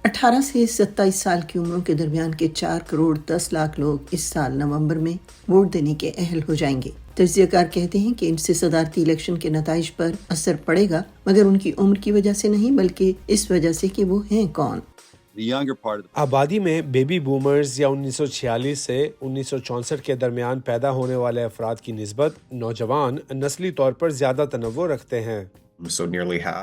18 سے 27 سال کی عمروں کے درمیان کے 4 کروڑ 10 لاکھ لوگ اس سال نومبر میں ووٹ دینے کے اہل ہو جائیں گے۔ تجزیہ کار کہتے ہیں کہ ان سے صدارتی الیکشن کے نتائج پر اثر پڑے گا، مگر ان کی عمر کی وجہ سے نہیں بلکہ اس وجہ سے کہ وہ ہیں کون۔ آبادی میں بیبی بومرز یا 1946 سے 1964 کے درمیان پیدا ہونے والے افراد کی نسبت نوجوان نسلی طور پر زیادہ تنوع رکھتے ہیں۔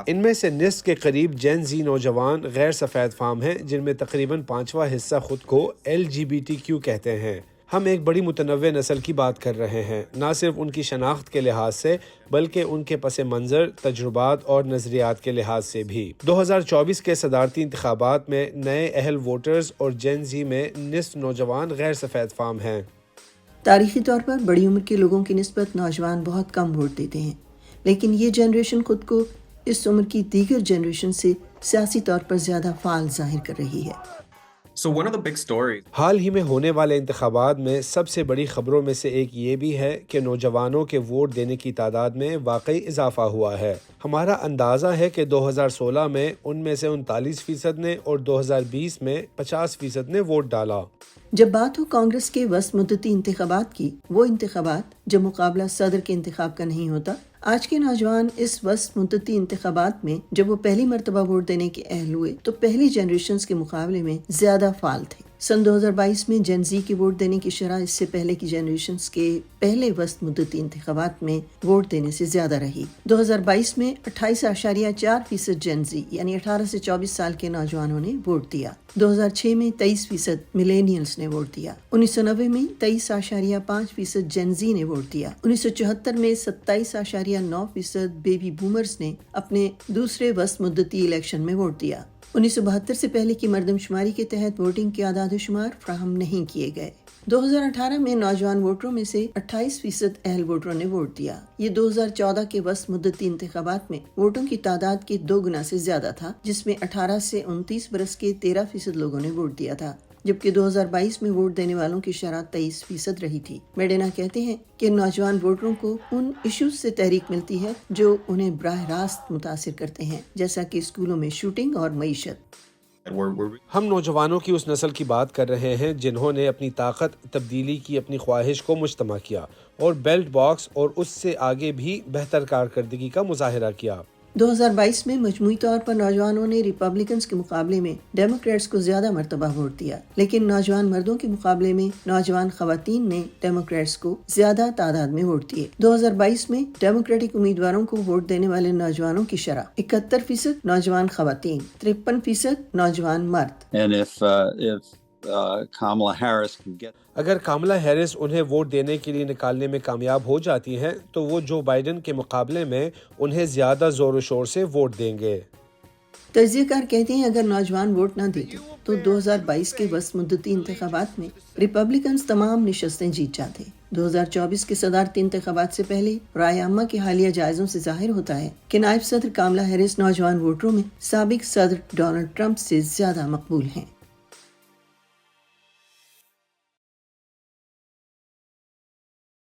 ان میں سے نصف کے قریب جین زی نوجوان غیر سفید فام ہیں، جن میں تقریباً 5واں حصہ خود کو LGBTQ کہتے ہیں۔ ہم ایک بڑی متنوع نسل کی بات کر رہے ہیں، نہ صرف ان کی شناخت کے لحاظ سے بلکہ ان کے پس منظر، تجربات اور نظریات کے لحاظ سے بھی۔ 2024 کے صدارتی انتخابات میں نئے اہل ووٹرز اور جین زی میں نصف نوجوان غیر سفید فام ہیں۔ تاریخی طور پر بڑی عمر کے لوگوں کی نسبت نوجوان بہت کم ووٹ دیتے ہیں، لیکن یہ جنریشن خود کو اس عمر کی دیگر جنریشن سے سیاسی طور پر زیادہ فعال ظاہر کر رہی ہے۔ حال ہی میں ہونے والے انتخابات میں سب سے بڑی خبروں میں سے ایک یہ بھی ہے کہ نوجوانوں کے ووٹ دینے کی تعداد میں واقعی اضافہ ہوا ہے۔ ہمارا اندازہ ہے کہ 2016 میں ان میں سے 39% نے اور 2020 میں 50% نے ووٹ ڈالا۔ جب بات ہو کانگریس کے وسط مدتی انتخابات کی، وہ انتخابات جب مقابلہ صدر کے انتخاب کا نہیں ہوتا، آج کے نوجوان اس وسط مدتی انتخابات میں جب وہ پہلی مرتبہ ووٹ دینے کے اہل ہوئے تو پہلی جنریشنز کے مقابلے میں زیادہ فعال تھے۔ سن 2022 میں جن زی کی ووٹ دینے کی شرح اس سے پہلے کی جنریشنز کے پہلے وسط مدتی انتخابات میں ووٹ دینے سے زیادہ رہی۔ 2022 میں 28.4% جن زی یعنی 18 سے 24 سال کے نوجوانوں نے ووٹ دیا۔ 2006 میں 23% ملینیلز نے ووٹ دیا۔ 1990 میں 23.5% جن زی نے ووٹ دیا۔ 1974 میں 27.9% بیبی بومرز نے اپنے دوسرے وسط مدتی الیکشن میں ووٹ دیا۔ 1972 سے پہلے کی مردم شماری کے تحت ووٹنگ کے اعداد و شمار فراہم نہیں کیے گئے۔ 2018 میں نوجوان ووٹروں میں سے 28% اہل ووٹروں نے ووٹ دیا۔ یہ 2014 کے وسط مدتی انتخابات میں ووٹوں کی تعداد کے 2 گنا سے زیادہ تھا، جس میں 18 سے 29 برس کے 13% لوگوں نے ووٹ دیا تھا، جبکہ 2022 میں ووٹ دینے والوں کی شرح 23% رہی تھی۔ میڈینا کہتے ہیں کہ نوجوان ووٹروں کو ان ایشوز سے تحریک ملتی ہے جو انہیں براہ راست متاثر کرتے ہیں، جیسا کہ اسکولوں میں شوٹنگ اور معیشت۔ ہم نوجوانوں کی اس نسل کی بات کر رہے ہیں جنہوں نے اپنی طاقت، تبدیلی کی اپنی خواہش کو مجتمع کیا اور بیلٹ باکس اور اس سے آگے بھی بہتر کارکردگی کا مظاہرہ کیا۔ 2022 میں مجموعی طور پر نوجوانوں نے ریپبلکنز کے مقابلے میں ڈیموکریٹس کو زیادہ مرتبہ ووٹ دیا، لیکن نوجوان مردوں کے مقابلے میں نوجوان خواتین نے ڈیموکریٹس کو زیادہ تعداد میں ووٹ دیے۔ 2022 میں ڈیموکریٹک امیدواروں کو ووٹ دینے والے نوجوانوں کی شرح 71% نوجوان خواتین، 53% نوجوان مرد۔ اگر کاملا ہیرس انہیں ووٹ دینے کے لیے نکالنے میں کامیاب ہو جاتی ہیں تو وہ جو بائیڈن کے مقابلے میں انہیں زیادہ زور و شور سے ووٹ دیں گے۔ تجزیہ کار کہتے ہیں اگر نوجوان ووٹ نہ دیتے تو 2022 کے وسط مدتی انتخابات میں ریپبلکنز تمام نشستیں جیت جاتے۔ 2024 کے صدارتی انتخابات سے پہلے رائے عامہ کے حالیہ جائزوں سے ظاہر ہوتا ہے کہ نائب صدر کاملا ہیرس نوجوان ووٹروں میں سابق صدر ڈونلڈ ٹرمپ سے زیادہ مقبول ہیں۔